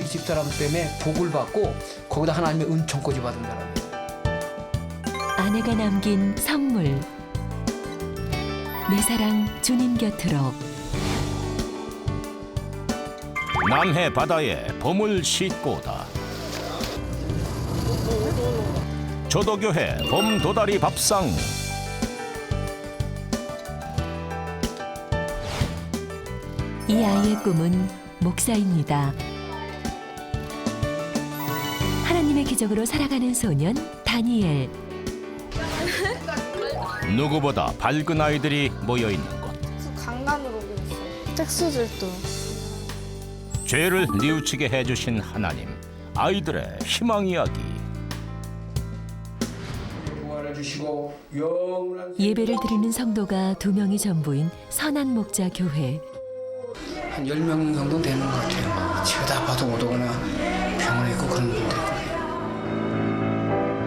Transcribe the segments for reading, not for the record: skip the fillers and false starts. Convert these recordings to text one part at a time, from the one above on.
집사람 때문에 복을 받고 거기다 하나님의 은총까지 받은 사람이에요. 아내가 남긴 선물. 내 사랑 주님 곁으로. 남해 바다에 봄을 싣고다. 조도교회 봄 도다리 밥상. 이 아이의 꿈은 목사입니다. 하나님의 기적으로 살아가는 소년 다니엘. 누구보다 밝은 아이들이 모여 있는 곳. 강남으로 오겠어요. 특수들도. 죄를 뉘우치게 해주신 하나님. 아이들의 희망 이야기. 예배를 드리는 성도가 2명이 전부인 선한 목자 교회. 한 10명 정도 되는 것 같아요. 치우다 봐도 못 오거나 병원에 있고 그런 분들.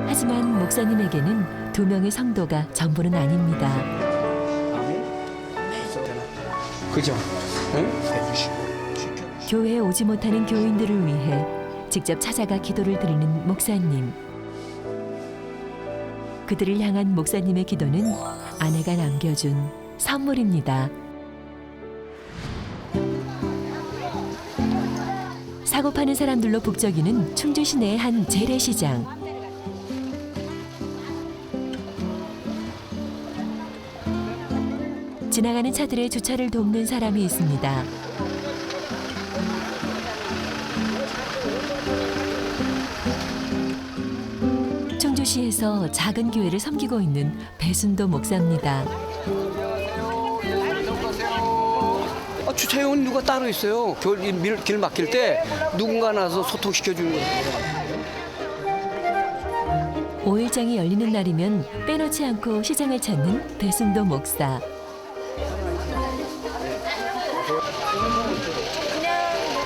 하지만 목사님에게는 2명의 성도가 전부는 아닙니다. 그죠? 응? 교회에 오지 못하는 교인들을 위해 직접 찾아가 기도를 드리는 목사님. 그들을 향한 목사님의 기도는 아내가 남겨준 선물입니다. 사고 파는 사람들로 북적이는 충주 시내의 한 재래시장. 지나가는 차들의 주차를 돕는 사람이 있습니다. 충주시에서 작은 교회를 섬기고 있는 배순도 목사입니다. 주차요원 누가 따로 있어요. 길 막힐 때 누군가 나서 소통시켜주는 거예요. 5일장이 열리는 날이면 빼놓지 않고 시장을 찾는 배순도 목사.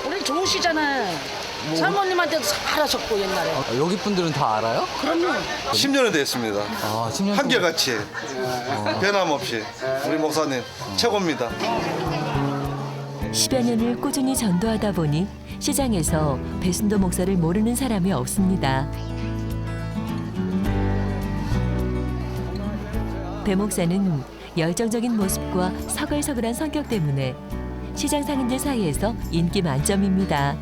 우리 좋으시잖아요. 사모님한테도 잘하셨고 옛날에. 여기 분들은 다 알아요? 그럼요. 10년이 됐습니다. 10년 한결같이 변함없이 우리 목사님 최고입니다. 10여 년을 꾸준히 전도하다 보니 시장에서 배순도 목사를 모르는 사람이 없습니다. 배 목사는 열정적인 모습과 서글서글한 성격 때문에 시장 상인들 사이에서 인기 만점입니다.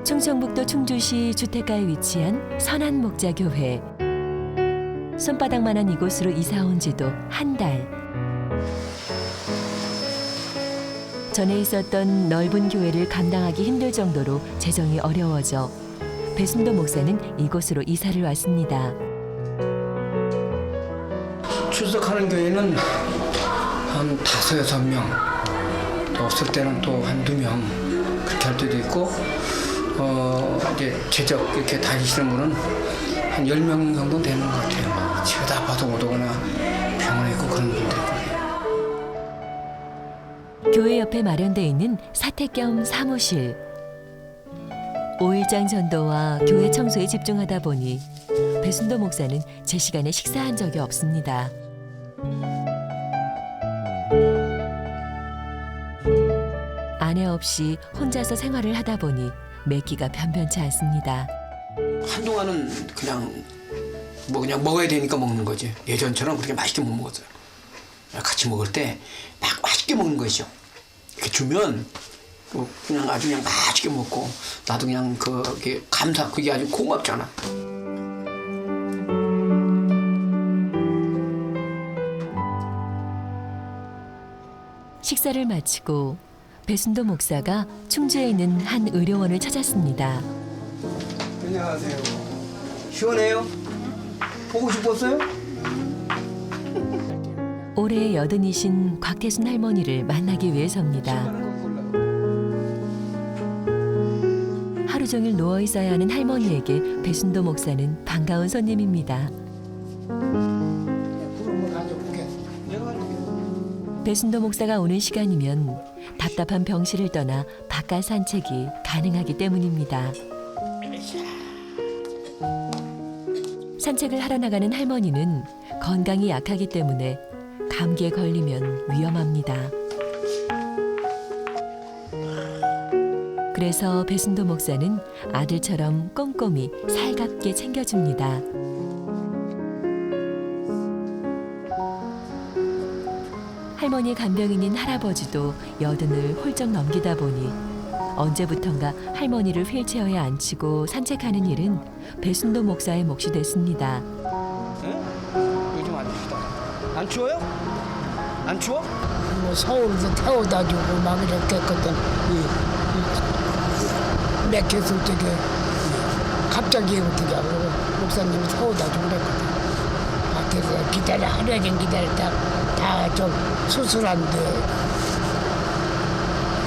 충청북도 충주시 주택가에 위치한 선한 목자 교회. 손바닥만한 이곳으로 이사 온 지도 한 달. 전에 있었던 넓은 교회를 감당하기 힘들 정도로 재정이 어려워져 배순도 목사는 이곳으로 이사를 왔습니다. 출석하는 교회는 한 5, 6명, 또 없을 때는 또 한두 명 그렇게 할 때도 있고, 이제 제적 이렇게 다니시는 분은 한 10명 정도 되는 것 같아요. 치우다 봐도 못 오거나 병원에 있고 그런 분들. 교회 옆에 마련돼 있는 사택 겸 사무실. 5일장 전도와 교회 청소에 집중하다 보니 배순도 목사는 제 시간에 식사한 적이 없습니다. 아내 없이 혼자서 생활을 하다 보니 매끼가 변변치 않습니다. 한동안은 그냥 먹어야 되니까 먹는 거지. 예전처럼 그렇게 맛있게 못 먹었어요. 같이 먹을 때 막 맛있게 먹는 것이죠. 이렇게 주면 또 그냥 아주 그냥 맛있게 먹고 나도 그냥 그게 그게 아주 고맙잖아. 식사를 마치고 배순도 목사가 충주에 있는 한 의료원을 찾았습니다. 안녕하세요. 시원해요? 보고 싶었어요? 올해 80이신 곽태순 할머니를 만나기 위해서입니다. 하루 종일 누워 있어야 하는 할머니에게 배순도 목사는 반가운 손님입니다. 배순도 목사가 오는 시간이면 답답한 병실을 떠나 바깥 산책이 가능하기 때문입니다. 산책을 하러 나가는 할머니는 건강이 약하기 때문에 감기에 걸리면 위험합니다. 그래서 배순도 목사는 아들처럼 꼼꼼히 살갑게 챙겨줍니다. 할머니 간병인인 할아버지도 80을 훌쩍 넘기다 보니 언제부턴가 할머니를 휠체어에 앉히고 산책하는 일은 배순도 목사의 몫이 됐습니다. 요즘 안 춥다. 안 추워요? 안 추워? 뭐 서울에서 태워다 주고 막 이렇게 했거든. 맥혔을 적에 갑자기 어떻게 하고 목사님이 태워다 주고 그랬거든. 밖에서 기다려 하루 종일 기다렸다 다 좀 수술한데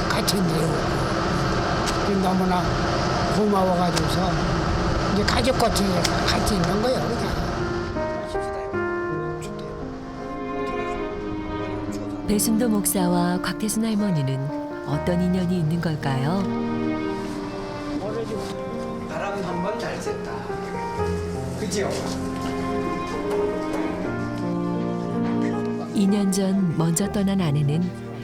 같이 내려오고 너무나 고마워가지고서 이제 가족같이 같이 있는 거예요 그냥. 배순도 목사와 곽태순 할머니는 어떤 인연이 있는 걸까요? 바람 한 번 잘 쐈다. 그지요? 2년 전 먼저 떠난 아내는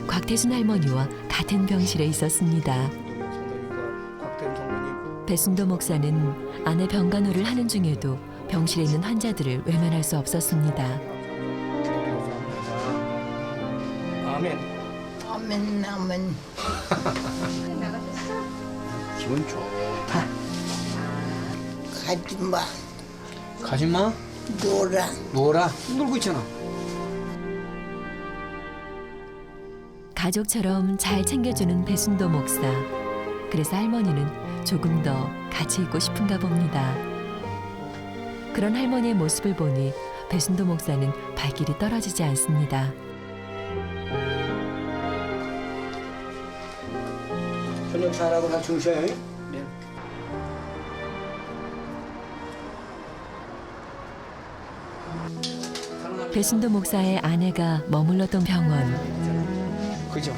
곽태순 할머니와 같은 병실에 있었습니다. 배순도 목사는 아내 병간호를 하는 중에도 병실에 있는 환자들을 외면할 수 없었습니다. 아멘. 아멘 아멘. 기분 좋다. 가지마 가지마. 놀아. 놀아. 놀고 있잖아. 가족처럼 잘 챙겨주는 배순도 목사. 그래서 할머니는 조금 더 같이 있고 싶은가 봅니다. 그런 할머니의 모습을 보니 배순도 목사는 발길이 떨어지지 않습니다. 저녁 잘하고 나 주무셔요. 네. 배순도 목사의 아내가 머물렀던 병원. 그죠?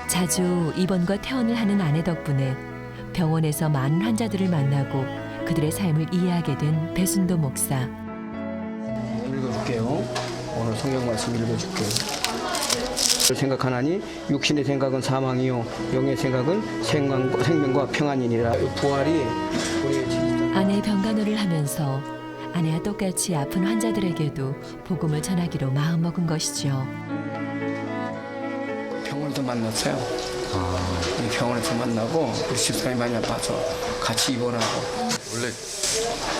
자주 입원과 퇴원을 하는 아내 덕분에 병원에서 많은 환자들을 만나고 그들의 삶을 이해하게 된 배순도 목사. 읽어줄게요. 오늘 성경 말씀 읽어줄게요. 생각하나니 육신의 생각은 사망이요 영의 생각은 생명과 평안이니라. 부활이 우리의 진짜. 아내의 병간호를 하면서 아내와 똑같이 아픈 환자들에게도 복음을 전하기로 마음먹은 것이죠. 병원에서 만났어요. 이 병원에서 만나고 우리 집사람이 많이 아파서 같이 입원하고.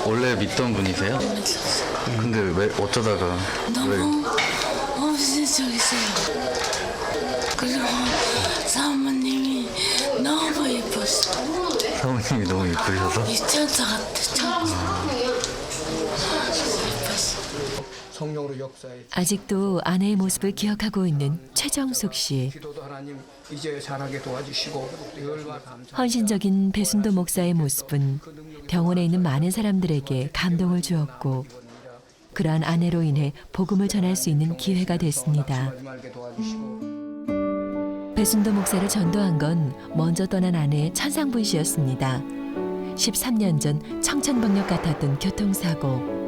원래 믿던 분이세요? 근데 왜 어쩌다가 너무 없애적이세요. 그리고 사모님이 너무 예뻤어. 사모님이 너무 이쁘셔서 이 천사 같아, 천사. 예뻤어. 성령으로 역사에 아직도 아내의 모습을 기억하고 있는 최정숙 씨. 기도도 하나님 이제 잘하게 도와주시고 열과 감사. 헌신적인 배순도 목사의 모습은 병원에 있는 많은 사람들에게 감동을 주었고 그러한 아내로 인해 복음을 전할 수 있는 기회가 됐습니다. 말게 도와주시고. 배순도 목사를 전도한 건 먼저 떠난 아내의 천상분 씨였습니다. 13년 전 청천벽력 같았던 교통사고.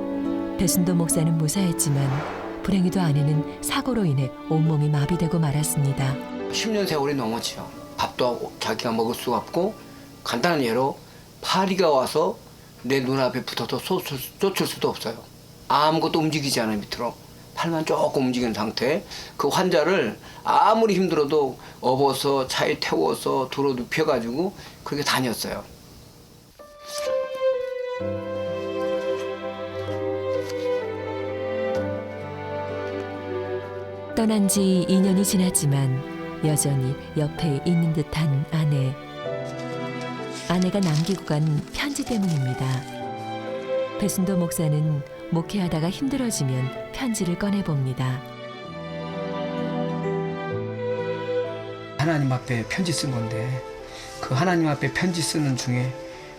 배순도 목사는 무사했지만 불행히도 아내는 사고로 인해 온몸이 마비되고 말았습니다. 10년 세월이 넘었지요. 밥도 자기가 먹을 수가 없고 간단한 예로 파리가 와서 내 눈앞에 붙어서 쫓을 수도 없어요. 아무것도 움직이지 않아요. 밑으로. 팔만 조금 움직이는 상태. 그 환자를 아무리 힘들어도 업어서 차에 태워서 도로 눕혀가지고 그렇게 다녔어요. 떠난 지 2년이 지났지만 여전히 옆에 있는 듯한 아내. 아내가 남기고 간 편지 때문입니다. 배순도 목사는 목회하다가 힘들어지면 편지를 꺼내봅니다. 하나님 앞에 편지 쓴 건데 그 하나님 앞에 편지 쓰는 중에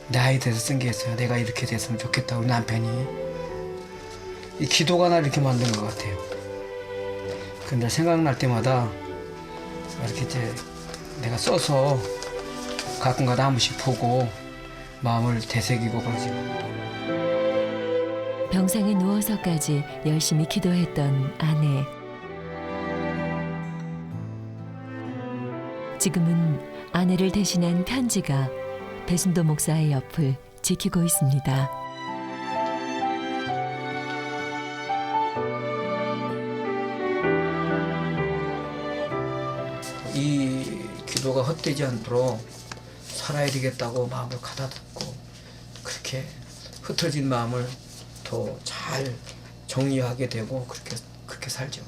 나에 대해서 쓴 게 있어요. 내가 이렇게 됐으면 좋겠다. 우리 남편이. 이 기도가 날 이렇게 만든 것 같아요. 근데 생각날 때마다 이렇게 이제 내가 써서 가끔가다 한 번씩 보고 마음을 되새기고 그러지. 병상에 누워서까지 열심히 기도했던 아내. 지금은 아내를 대신한 편지가 배순도 목사의 옆을 지키고 있습니다. 이 기도가 헛되지 않도록 살아야 되겠다고 마음을 가다듬고 그렇게 흩어진 마음을 더 잘 정리하게 되고 그렇게 살죠.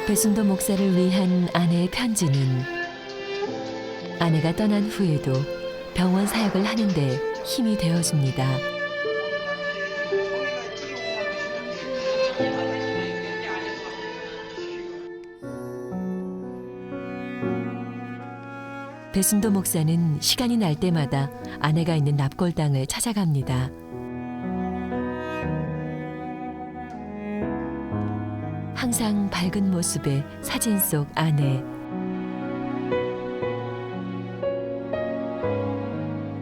배순도 목사를 위한 아내의 편지는 아내가 떠난 후에도 병원 사역을 하는데 힘이 되어줍니다. 배순도 목사는 시간이 날 때마다 아내가 있는 납골당을 찾아갑니다. 항상 밝은 모습의 사진 속 아내.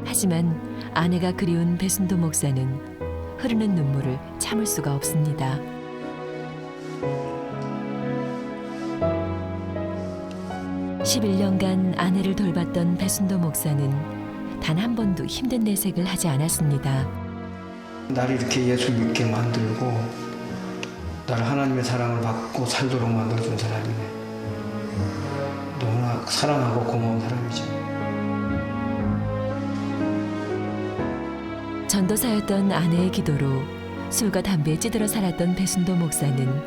하지만 아내가 그리운 배순도 목사는 흐르는 눈물을 참을 수가 없습니다. (11년간) 아내를 돌봤던 배순도 목사는 단 한 번도 힘든 내색을 하지 않았습니다. 나를 이렇게 예수 믿게 만들고 나를 하나님의 사랑을 받고 살도록 만들어준 사람이네. 너무나 사랑하고 고마운 사람이지. 전도사였던 아내의 기도로 술과 담배에 찌들어 살았던 배순도 목사는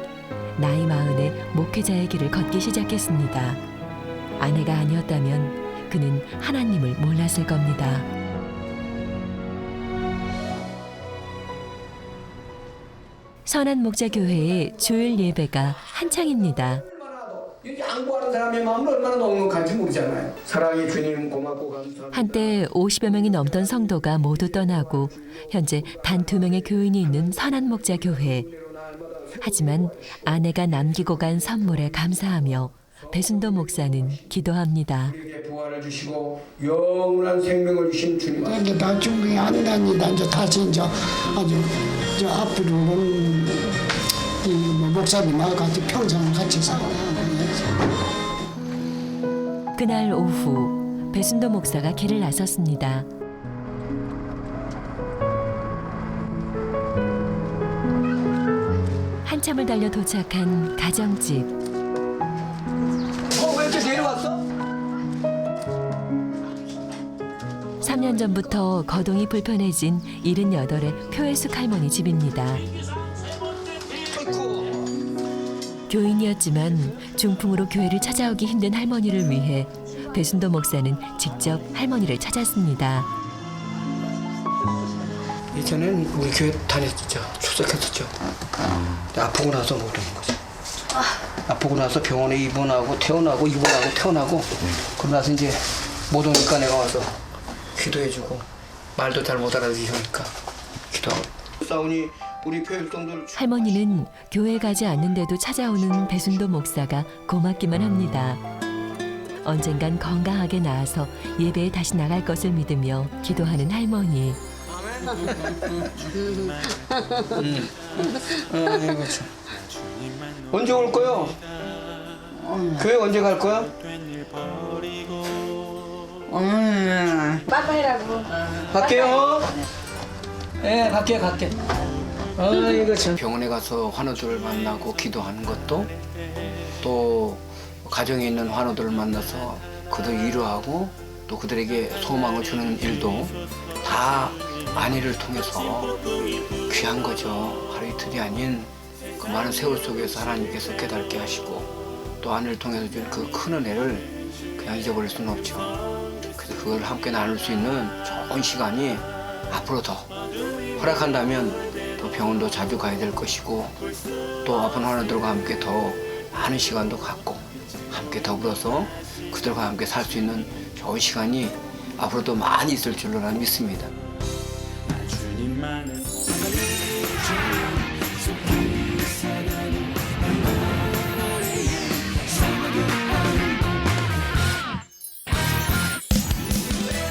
나이 40에 목회자의 길을 걷기 시작했습니다. 아내가 아니었다면 그는 하나님을 몰랐을 겁니다. 선한 목자 교회의 주일 예배가 한창입니다. 양보하는 사람의 마음은 얼마나 넉넉한지 모르잖아요. 사랑이 주님 고맙고 감사합니다. 한때 50여 명이 넘던 성도가 모두 떠나고 현재 단 2명의 교인이 있는 선한 목자 교회. 하지만 아내가 남기고 간 선물에 감사하며 배순도 목사는 기도합니다. 우리에게 부활을 주시고 영원한 생명을 주신 주님. 이제 다 준비 안 다니다 이제 다시 이제 아주 저 앞으로는 이 목사님하고 같이 평생 같이 살아. 그날 오후 배순도 목사가 길을 나섰습니다. 한참을 달려 도착한 가정집. 왜 이렇게 내려왔어? 3년 전부터 거동이 불편해진 78의 표혜숙 할머니 집입니다. 교인이었지만 중풍으로 교회를 찾아오기 힘든 할머니를 위해 배순도 목사는 직접 할머니를 찾았습니다. 이전엔 우리 교회 다녔죠. 출석했었죠. 아프고 나서 못 오는 거죠. 아프고 나서 병원에 입원하고 퇴원하고 입원하고 퇴원하고 그러고 나서 이제 못 오니까 내가 와서 기도해주고 말도 잘 못 알아듣으니까 기도하고 싸우니 우리 교육동들 할머니는 교회 가지 않는데도 찾아오는 배순도 목사가 고맙기만 합니다. 언젠간 건강하게 나아서 예배에 다시 나갈 것을 믿으며 기도하는 할머니. 언제 올 거요? 교회 언제 갈 거야? 빠빠이라고. 갈게요. 예, 갈게. 이거 참. 병원에 가서 환우들을 만나고 기도하는 것도 또 가정에 있는 환우들을 만나서 그들 위로하고 또 그들에게 소망을 주는 일도 다 아내를 통해서 귀한 거죠. 하루 이틀이 아닌 그 많은 세월 속에서 하나님께서 깨닫게 하시고 또 아내를 통해서 준 그 큰 은혜를 그냥 잊어버릴 수는 없죠. 그래서 그걸 함께 나눌 수 있는 좋은 시간이 앞으로 더 허락한다면 또 병원도 자주 가야 될 것이고 또 아픈 환우들과 함께 더 많은 시간도 갖고 함께 더불어서 그들과 함께 살 수 있는 좋은 시간이 앞으로도 많이 있을 줄로 나는 믿습니다.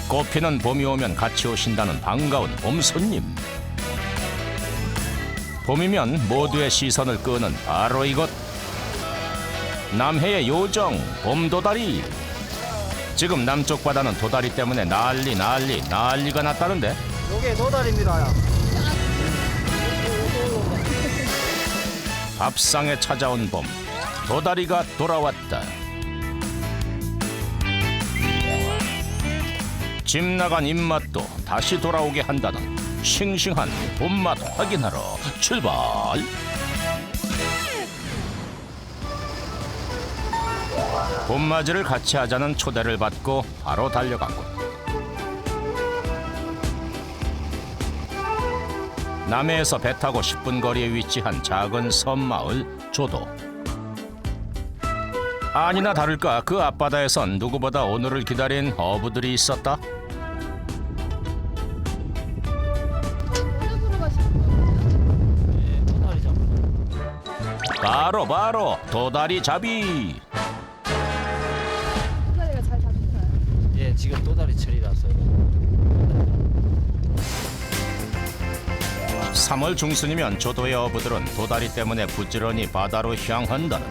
꽃피는 봄이 오면 같이 오신다는 반가운 봄 손님. 봄이면 모두의 시선을 끄는 바로 이곳. 남해의 요정 봄도다리. 지금 남쪽 바다는 도다리 때문에 난리가 났다는데. 요게 도다리입니다. 밥상에 찾아온 봄, 도다리가 돌아왔다. 집 나간 입맛도 다시 돌아오게 한다는 싱싱한 봄맛 확인하러 출발. 봄맞이를 같이 하자는 초대를 받고 바로 달려간 곳. 남해에서 배 타고 10분 거리에 위치한 작은 섬마을 조도. 아니나 다를까 그 앞바다에선 누구보다 오늘을 기다린 어부들이 있었다. 바로 도다리 잡이. 도다리가 잘 잡히나요? 예, 지금 도다리 철이라서. 3월 중순이면 조도의 어부들은 도다리 때문에 부지런히 바다로 향한다는.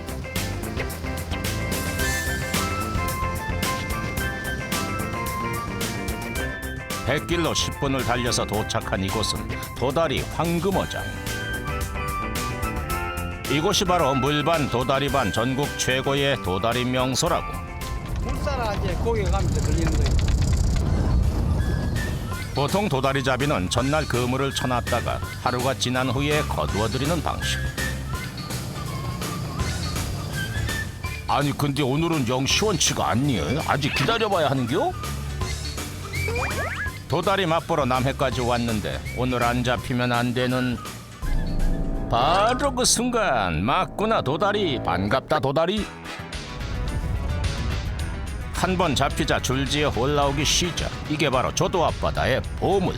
백길로 10분을 달려서 도착한 이곳은 도다리 황금어장. 이곳이 바로 물반 도다리반 전국 최고의 도다리 명소라고. 물살아 이제 고기가 가면서 걸리는 거예요. 보통 도다리잡이는 전날 그물을 쳐놨다가 하루가 지난 후에 거두어들이는 방식. 아니 근데 오늘은 영 시원치가 않니? 아직 기다려봐야 하는겨? 도다리 맛보러 남해까지 왔는데 오늘 안 잡히면 안 되는. 바로 그 순간 맞구나 도다리. 반갑다 도다리. 한 번 잡히자 줄지어 올라오기 시작. 이게 바로 조도 앞바다의 보물.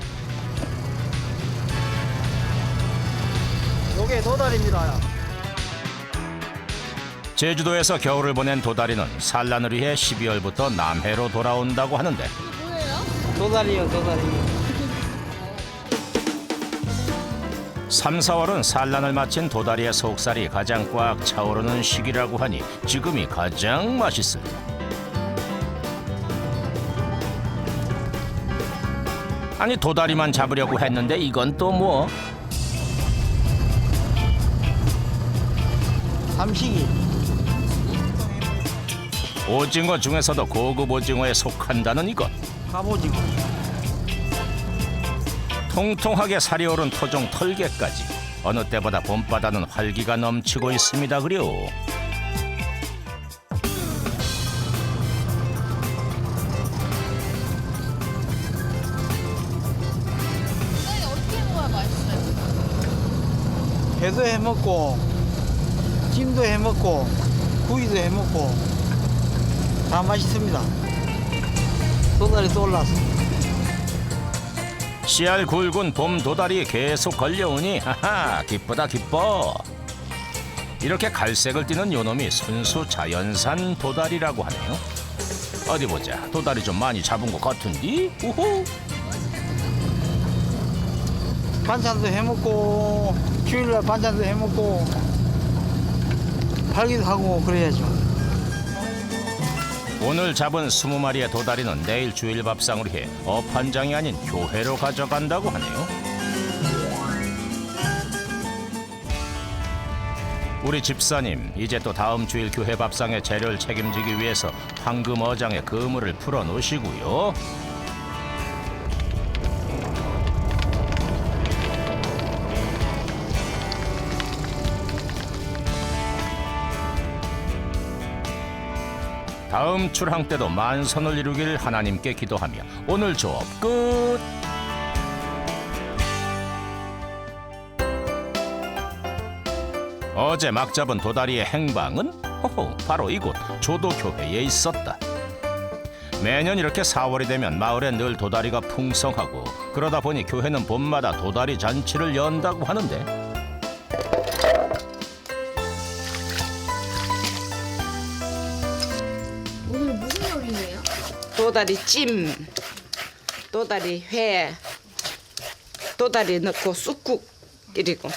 요게 도다리입니다. 제주도에서 겨울을 보낸 도다리는 산란을 위해 12월부터 남해로 돌아온다고 하는데 도다리요, 도다리. 3, 4월은 산란을 마친 도다리의 속살이 가장 꽉 차오르는 시기라고 하니 지금이 가장 맛있을 때. 아니 도다리만 잡으려고 했는데 이건 또 뭐? 삼식이. 오징어 중에서도 고급 오징어에 속한다는 이것. 갑오징어. 통통하게 살이 오른 토종 털개까지 어느 때보다 봄바다는 활기가 넘치고 있습니다. 그려. 어떻게 먹어야 맛있어요? 회도 해먹고, 찜도 해먹고, 구이도 해먹고 다 맛있습니다. 도다리 또 올라왔어. 씨알 굵은 봄 도다리 계속 걸려오니 하하 기쁘다 기뻐. 이렇게 갈색을 띠는 요놈이 순수 자연산 도다리라고 하네요. 어디 보자. 도다리 좀 많이 잡은 것 같은디? 우후. 반찬도 해먹고 주일날 반찬도 해먹고 팔기도 하고 그래야죠. 오늘 잡은 20마리의 도다리는 내일 주일 밥상으로 해 업한장이 아닌 교회로 가져간다고 하네요. 우리 집사님 이제 또 다음 주일 교회 밥상의 재료를 책임지기 위해서 황금어장의 그물을 풀어놓으시고요. 다음 출항 때도 만선을 이루길 하나님께 기도하며 오늘 조업 끝. 어제 막 잡은 도다리의 행방은 바로 이곳 조도교회에 있었다. 매년 이렇게 4월이 되면 마을에 늘 도다리가 풍성하고 그러다 보니 교회는 봄마다 도다리 잔치를 연다고 하는데 오늘 무슨 요리예요? 도다리 찜, 도다리 회, 도다리 넣고 쑥국 끓이고.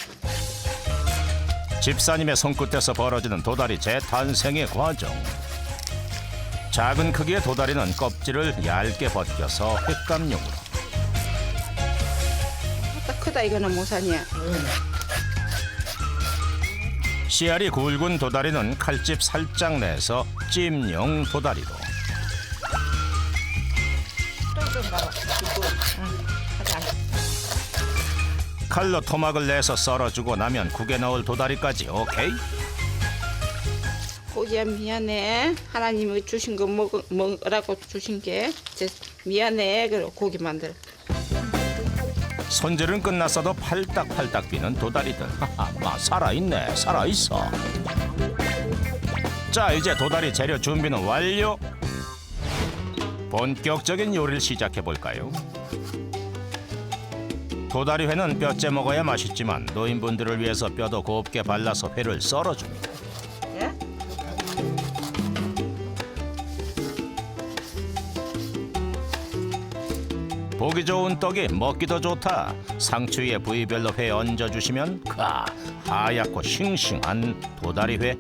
집사님의 손끝에서 벌어지는 도다리 재탄생의 과정. 작은 크기의 도다리는 껍질을 얇게 벗겨서 횟감용으로. 딱 크다 이거는 모산이야. 씨알이 굵은 도다리는 칼집 살짝 내서 찜용 도다리로. 칼로 토막을 내서 썰어주고 나면 국에 넣을 도다리까지 오케이? 고기야 미안해. 하나님이 주신 거 먹으라고 주신 게 미안해. 그리고 고기 만들어. 손질은 끝났어도 팔딱팔딱 비는 도다리들. 하하, 살아있네, 살아있어. 자, 이제 도다리 재료 준비는 완료. 본격적인 요리를 시작해볼까요? 도다리 회는 뼈째 먹어야 맛있지만 노인분들을 위해서 뼈도 곱게 발라서 회를 썰어줍니다. 예? 보기 좋은 떡이 먹기도 좋다. 상추 위에 부위별로 회 얹어주시면 하얗고 싱싱한 도다리 회.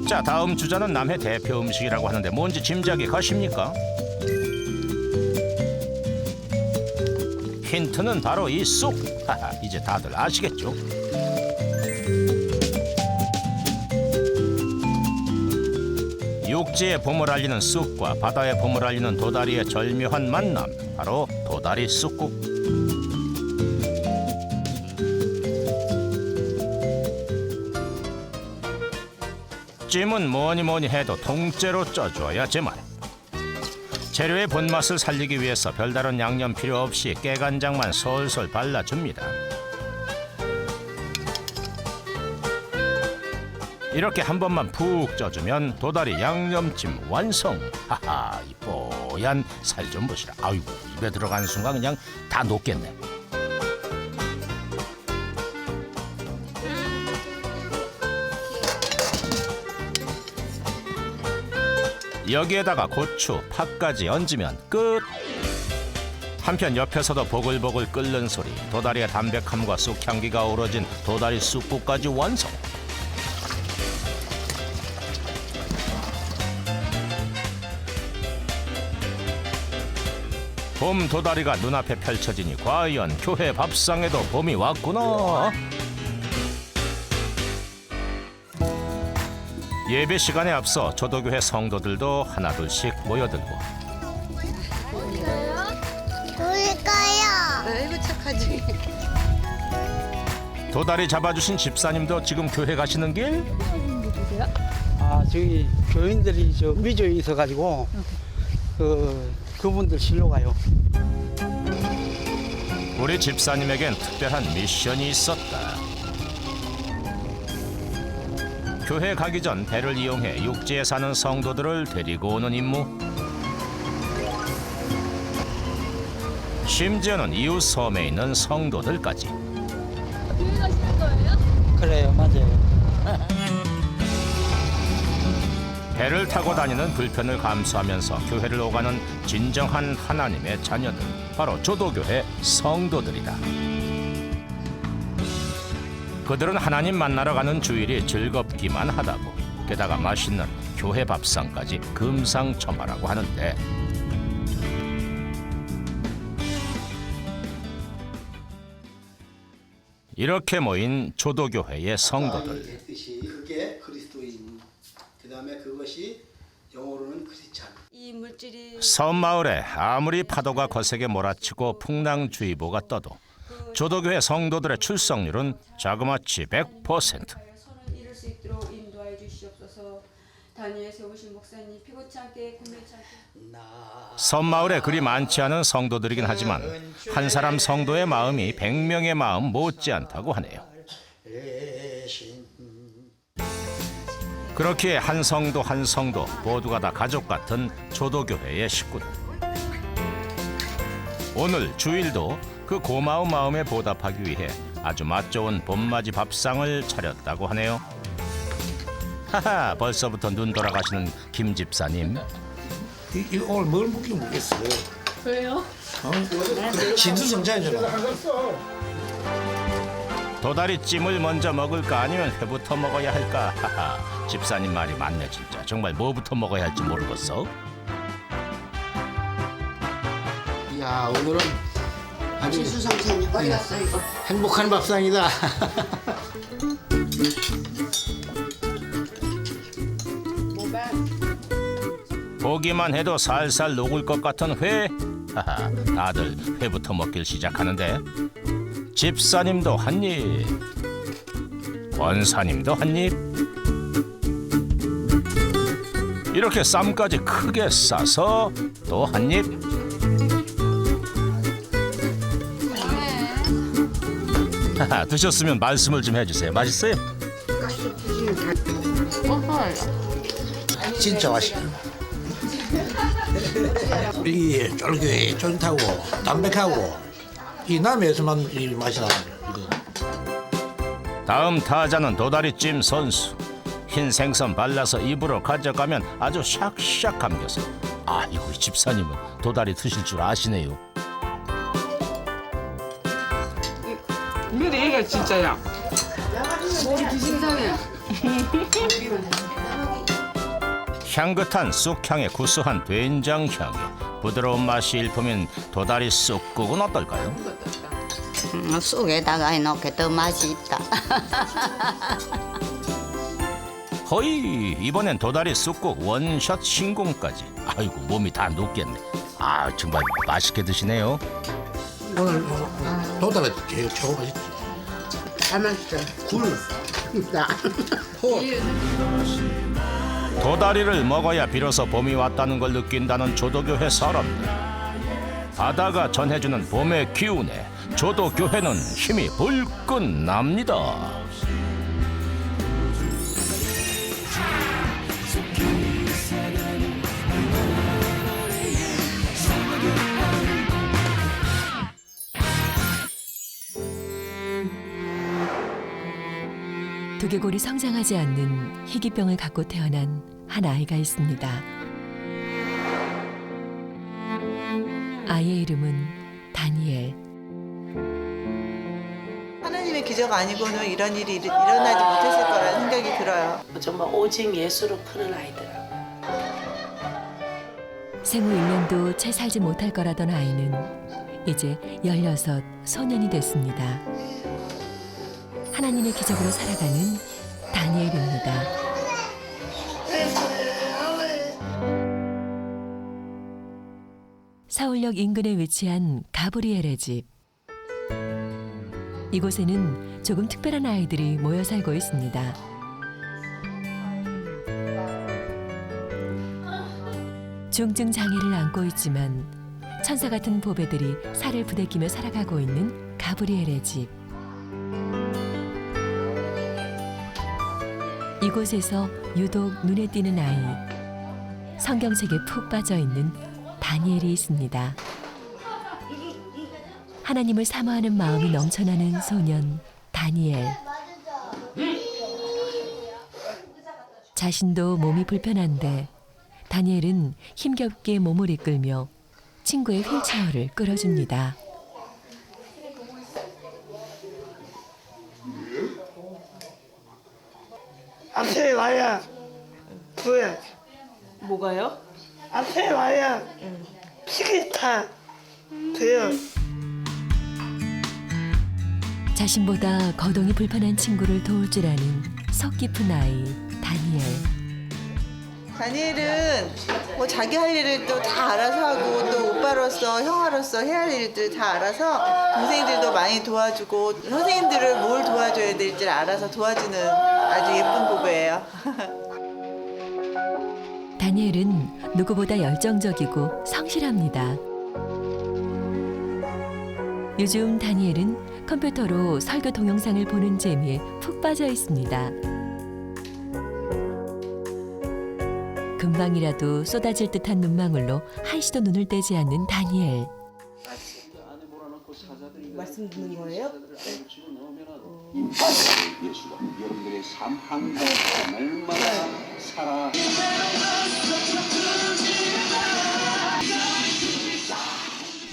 자, 다음 주자는 남해 대표 음식이라고 하는데 뭔지 짐작이 가십니까? 힌트는 바로 이 쑥. 이제 다들 아시겠죠? 육지의 봄을 알리는 쑥과 바다의 봄을 알리는 도다리의 절묘한 만남, 바로 도다리 쑥국. 찜은 뭐니 해도 통째로 쪄줘야지만. 재료의 본맛을 살리기 위해서 별다른 양념 필요 없이 깨간장만 솔솔 발라줍니다. 이렇게 한 번만 푹 쪄주면 도다리 양념찜 완성. 하하, 이 뽀얀 살 좀 보시라. 아이고, 입에 들어간 순간 그냥 다 녹겠네. 여기에다가 고추, 파까지 얹으면 끝. 한편 옆에서도 보글보글 끓는 소리, 도다리의 담백함과 쑥향기가 어우러진 도다리 쑥국까지 완성. 봄 도다리가 눈앞에 펼쳐지니 과연 교회 밥상에도 봄이 왔구나. 예배 시간에 앞서 조도교회 성도들도 하나둘씩 모여들고. 아이고 착하지. 도다리 잡아주신 집사님도 지금 교회 가시는 길? 아, 저기 교인들이 저 미조에 있어가지고 그분들 실로 가요. 우리 집사님에겐 특별한 미션이 있었다. 교회 가기 전 배를 이용해 육지에 사는 성도들을 데리고 오는 임무. 심지어는 이웃 섬에 있는 성도들까지. 교회 가시는 거예요? 그래요, 맞아요. 배를 타고 다니는 불편을 감수하면서 교회를 오가는 진정한 하나님의 자녀들, 바로 조도교회 성도들이다. 그들은 하나님 만나러 가는 주일이 즐겁기만 하다고, 게다가 맛있는 교회 밥상까지 금상첨화라고 하는데, 이렇게 모인 조도교회의 성도들. 그게 그리스도인. 그다음에 그것이 영어로는 크리스찬. 이 물질이 섬마을에 아무리 파도가 거세게 몰아치고 풍랑주의보가 떠도 조도교회 성도들의 출석률은 자그마치 100%. 선을 이룰 수 있도록 인도하여 주시옵소서. 단위에 세우신 목사님 피고치 않게 굴레치 않게. 섬마을에 그리 많지 않은 성도들이긴 하지만 한 사람 성도의 마음이 100명의 마음 못지않다고 하네요. 그렇기에 한 성도 한 성도 모두가 다 가족 같은 조도교회의 식구들. 오늘 주일도 그 고마운 마음에 보답하기 위해 아주 맛 좋은 봄맞이 밥상을 차렸다고 하네요. 하하, 벌써부터 눈 돌아가시는 김 집사님. 이거 오늘 뭘 먹긴 먹겠어. 왜요? 진수성찬이잖아. 도다리찜을 먼저 먹을까 아니면 회부터 먹어야 할까? 하하, 집사님 말이 맞네 진짜. 정말 뭐부터 먹어야 할지 모르겠어. 야, 오늘은 아주 행복한 밥상이다. 보기만 해도 살살 녹을 것 같은 회. 하하, 다들 회부터 먹길 시작하는데 집사님도 한 입, 권사님도 한 입. 이렇게 쌈까지 크게 싸서 또 한 입. 하하, 드셨으면 말씀을 좀 해주세요. 맛있어요? 진짜 맛있다. 이 쫄깃쫄깃하고 담백하고 이 남해에서만 이 맛이 나는 이거. 다음 타자는 도다리찜 선수. 흰 생선 발라서 입으로 가져가면 아주 샥샥 감겨서. 아이고, 집사님은 도다리 드실 줄 아시네요. 근데 얘가 진짜야. 향긋한 쑥향에 구수한 된장향에 부드러운 맛이 일품인 도다리 쑥국은 어떨까요? 쑥에다가 해놓게 더 맛이 있다. 허이, 이번엔 도다리 쑥국 원샷 신공까지. 아이고, 몸이 다 녹겠네. 아, 정말 맛있게 드시네요. 오늘 도다리 제일 최고 맛있지. 다 맛있어. 굴. 도다리를 먹어야 비로소 봄이 왔다는 걸 느낀다는 조도교회 사람들. 바다가 전해주는 봄의 기운에 조도교회는 힘이 불끈 납니다. 두개골이 성장하지 않는 희귀병을 갖고 태어난 한 아이가 있습니다. 아이의 이름은 다니엘. 하나님의 기적 아니고는 이런 일이 일어나지 못했을 거라는 생각이 들어요. 정말 오직 예수로 크는 아이더라고요. 생후 1년도 채 살지 못할 거라던 아이는 이제 16 소년이 됐습니다. 하나님의 기적으로 살아가는 다니엘입니다. 서울역 인근에 위치한 가브리엘의 집. 이곳에는 조금 특별한 아이들이 모여 살고 있습니다. 중증 장애를 안고 있지만 천사 같은 보배들이 살을 부대끼며 살아가고 있는 가브리엘의 집. 이곳에서 유독 눈에 띄는 아이, 성경책에 푹 빠져 있는 다니엘이 있습니다. 하나님을 사모하는 마음이 넘쳐나는 소년 다니엘. 자신도 몸이 불편한데 다니엘은 힘겹게 몸을 이끌며 친구의 휠체어를 끌어줍니다. 앞에 와야 보여야지. 뭐가요? 앞에 와야 피가 다 돼요. 자신보다 거동이 불편한 친구를 도울 줄 아는 속 깊은 아이 다니엘. 다니엘은 뭐 자기 할 일을 또 다 알아서 하고 또 오빠로서 형아로서 해야 할 일들 다 알아서 동생들도 많이 도와주고 선생님들을 뭘 도와줘야 될지 알아서 도와주는 아주 예쁜 부부예요. 다니엘은 누구보다 열정적이고 성실합니다. 요즘 다니엘은 컴퓨터로 설교 동영상을 보는 재미에 푹 빠져 있습니다. 금방이라도 쏟아질 듯한 눈망울로 한시도 눈을 떼지 않는 다니엘. 말씀 듣는 거예요? 예수가 여러분들의 삶 한가운데 날마다 살아.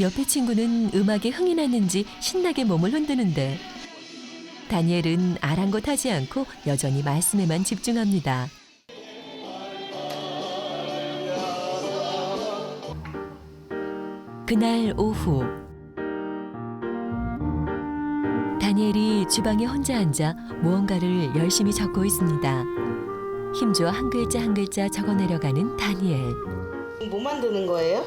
옆에 친구는 음악에 흥이 났는지 신나게 몸을 흔드는데 다니엘은 아랑곳하지 않고 여전히 말씀에만 집중합니다. 그날 오후 다니엘이 주방에 혼자 앉아 무언가를 열심히 적고 있습니다. 힘주어 한 글자 한 글자 적어내려가는 다니엘. 뭐 만드는 거예요?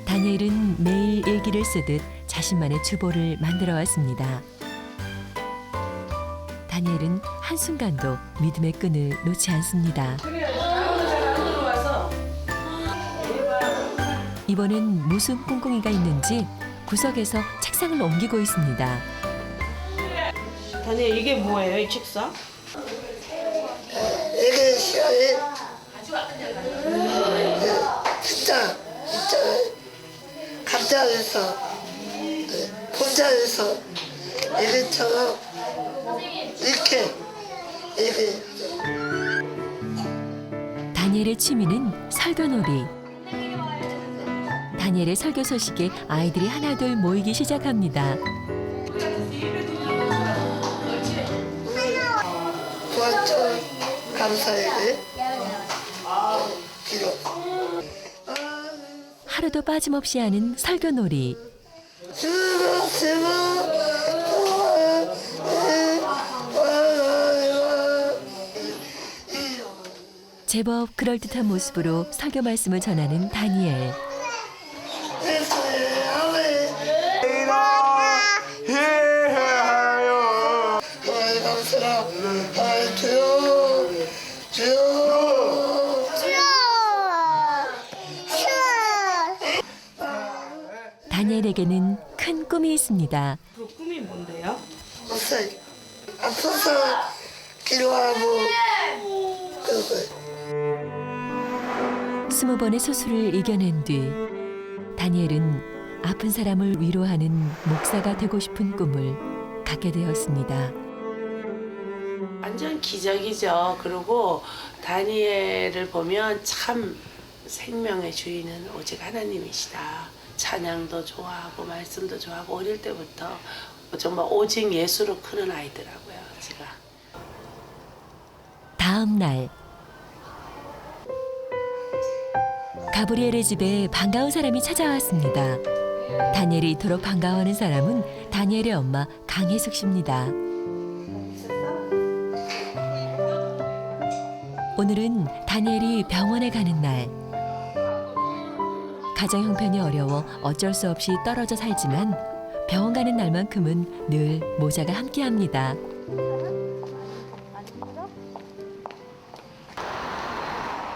다니엘은 매일 일기를 쓰듯 자신만의 주보를 만들어 왔습니다. 다니엘은 한순간도 믿음의 끈을 놓지 않습니다. 이번엔 무슨 꿍꿍이가 있는지 구석에서 책상을 옮기고 있습니다. 다니엘 이게 뭐예요, 이 책상? 이게 시간이 진짜 감자에서 본자에서 이리처럼 이렇게 다니엘의 취미는 설교놀이. 다니엘의 설교 소식에 아이들이 하나둘 모이기 시작합니다. 도와줘 감사해. 기록. 하루도 빠짐없이 하는 설교놀이. 제법 그럴듯한 모습으로 설교 말씀을 전하는 다니엘. 다니엘에게는 큰 꿈이 있습니다. 그 꿈이 뭔데요? 앞서서 기도하고 20번의 수술을 이겨낸 뒤 다니엘은 아픈 사람을 위로하는 목사가 되고 싶은 꿈을 갖게 되었습니다. 완전 기적이죠. 그리고 다니엘을 보면 참 생명의 주인은 오직 하나님이시다. 찬양도 좋아하고 말씀도 좋아하고 어릴 때부터 정말 오직 예수로 크는 아이더라고요. 제가. 다음 날 가브리엘의 집에 반가운 사람이 찾아왔습니다. 다니엘이 이토록 반가워하는 사람은 다니엘의 엄마 강혜숙 씨입니다. 오늘은 다니엘이 병원에 가는 날. 가정 형편이 어려워 어쩔 수 없이 떨어져 살지만 병원 가는 날만큼은 늘 모자가 함께합니다.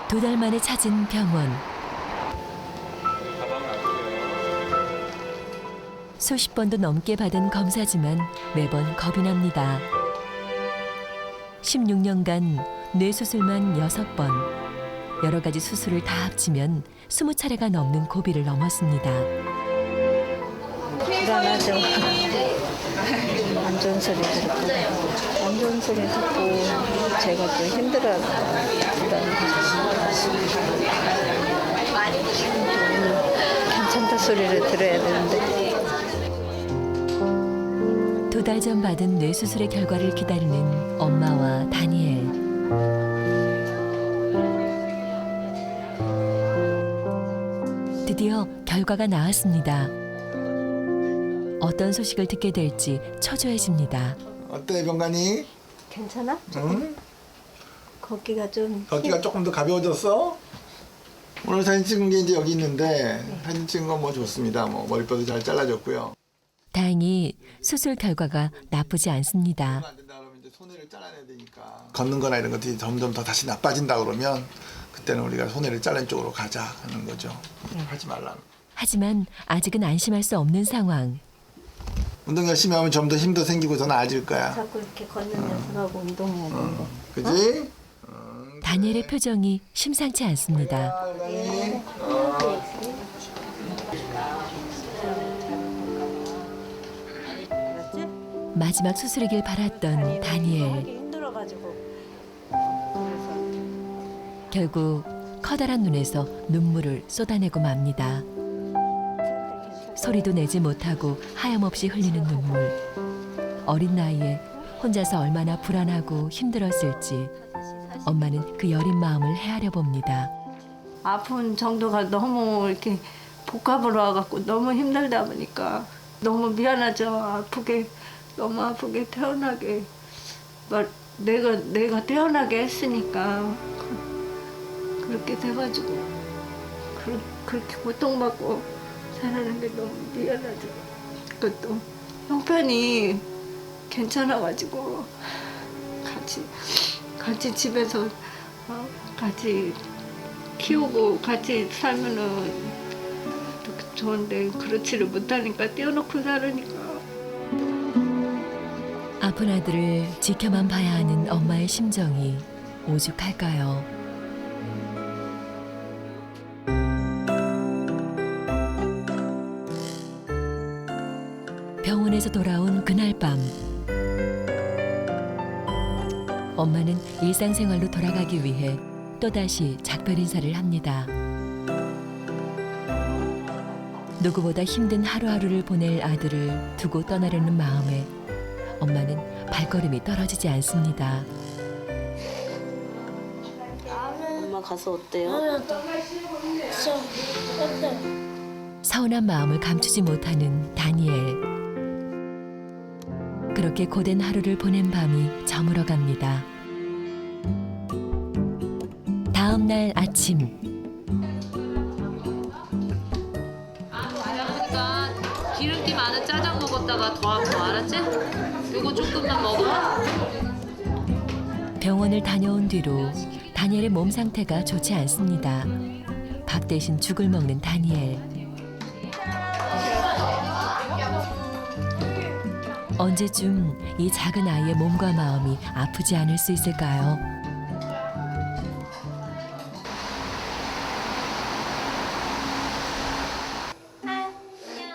두 달 만에 찾은 병원. 수십 번도 넘게 받은 검사지만 매번 겁이 납니다. 16년간 뇌수술만 6번, 여러 가지 수술을 다 합치면 20차례가 넘는 고비를 넘었습니다. 불안하죠. 안 좋은 소리 듣고, 안 좋은 소리 듣고 제가 또 힘들어하니까 괜찮다 소리를 들어야 되는데. 두 달 전 받은 뇌수술의 결과를 기다리는 엄마와 다니엘. 드디어 결과가 나왔습니다. 어떤 소식을 듣게 될지 초조해집니다. 어때 병간이? 괜찮아? 응? 걷기가 좀 걷기가 조금 더 가벼워졌어? 오늘 사진 찍은 게 이제 여기 있는데 사진 찍은 건 뭐 좋습니다. 뭐 머리뼈도 잘 잘라졌고요. 다행히 수술 결과가 나쁘지 않습니다. 손해를 잘라내야 되니까 걷는 거나 이런 것들이 점점 더 다시 나빠진다 그러면 그때는 우리가 손해를 자른 쪽으로 가자 하는 거죠. 하지 말라. 하지만 아직은 안심할 수 없는 상황. 운동 열심히 하면 좀 더 힘도 생기고 더 나아질 거야. 자꾸 이렇게 걷는 연습하고 운동해야 되는데. 그지? 다니엘의 표정이 심상치 않습니다. 마지막 수술이길 바랐던 다니엘. 결국 커다란 눈에서 눈물을 쏟아내고 맙니다. 소리도 내지 못하고 하염없이 흘리는 눈물. 어린 나이에 혼자서 얼마나 불안하고 힘들었을지 엄마는 그 여린 마음을 헤아려 봅니다. 아픈 정도가 너무 이렇게 복합으로 와갖고 너무 힘들다 보니까 너무 미안하죠. 너무 아프게 태어나게 내가 태어나게 했으니까 그렇게 돼가지고 그렇게 고통받고 살아가는 게 너무 미안하죠. 그것도 형편이 괜찮아가지고 같이 집에서 같이 키우고 같이 살면은 좋은데 그렇지를 못하니까 떼어놓고 살으니까. 아픈 아들을 지켜만 봐야 하는 엄마의 심정이 오죽할까요? 병원에서 돌아온 그날 밤 엄마는 일상생활로 돌아가기 위해 또다시 작별 인사를 합니다. 누구보다 힘든 하루하루를 보낼 아들을 두고 떠나려는 마음에 엄마는 발걸음이 떨어지지 않습니다. 엄마 가서 어때요? 서운한 마음을 감추지 못하는 다니엘. 그렇게 고된 하루를 보낸 밤이 저물어 갑니다. 다음 날 아침. 그러니까 기름기 많은 짜장 먹었다가 더 아파, 알았지? 이거 조금만 먹어. 병원을 다녀온 뒤로 다니엘의 몸 상태가 좋지 않습니다. 밥 대신 죽을 먹는 다니엘. 언제쯤 이 작은 아이의 몸과 마음이 아프지 않을 수 있을까요?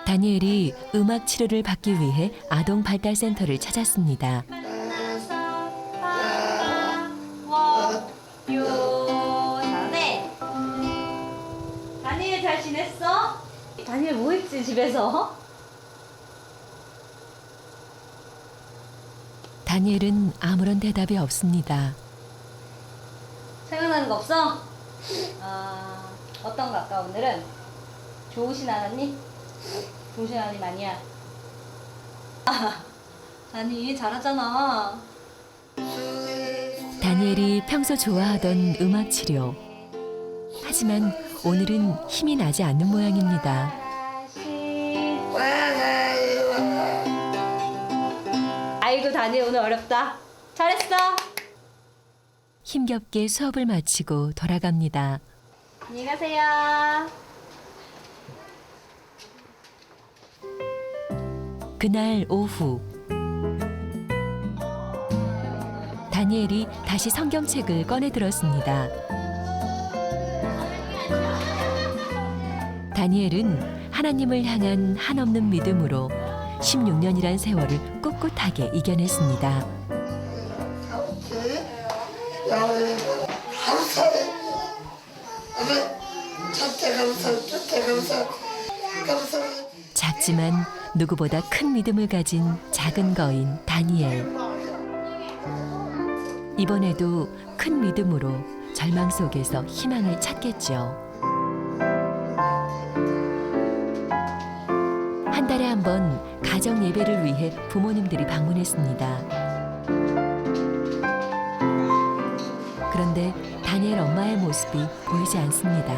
다니엘이 음악 치료를 받기 위해 아동 발달센터를 찾았습니다. 잘하네. 다니엘 잘 지냈어? 다니엘 뭐 했지 집에서? 다니엘은 아무런 대답이 없습니다. 생각나는 거 없어? 어떤 거 아까 오늘은? 좋으신 하나님? 좋으신 하나님 아니야. 아니 잘하잖아. 다니엘이 평소 좋아하던 음악 치료. 하지만 오늘은 힘이 나지 않는 모양입니다. 아이고 다니엘 오늘 어렵다. 잘했어. 힘겹게 수업을 마치고 돌아갑니다. 안녕히 가세요. 그날 오후 다니엘이 다시 성경책을 꺼내 들었습니다. 다니엘은 하나님을 향한 한없는 믿음으로 16년이란 세월을 꿋꿋하게 이겨냈습니다. 작지만 누구보다 큰 믿음을 가진 작은 거인 다니엘. 이번에도 큰 믿음으로 절망 속에서 희망을 찾겠죠. 한 달에 한 번 가정 예배를 위해 부모님들이 방문했습니다. 그런데 다니엘 엄마의 모습이 보이지 않습니다.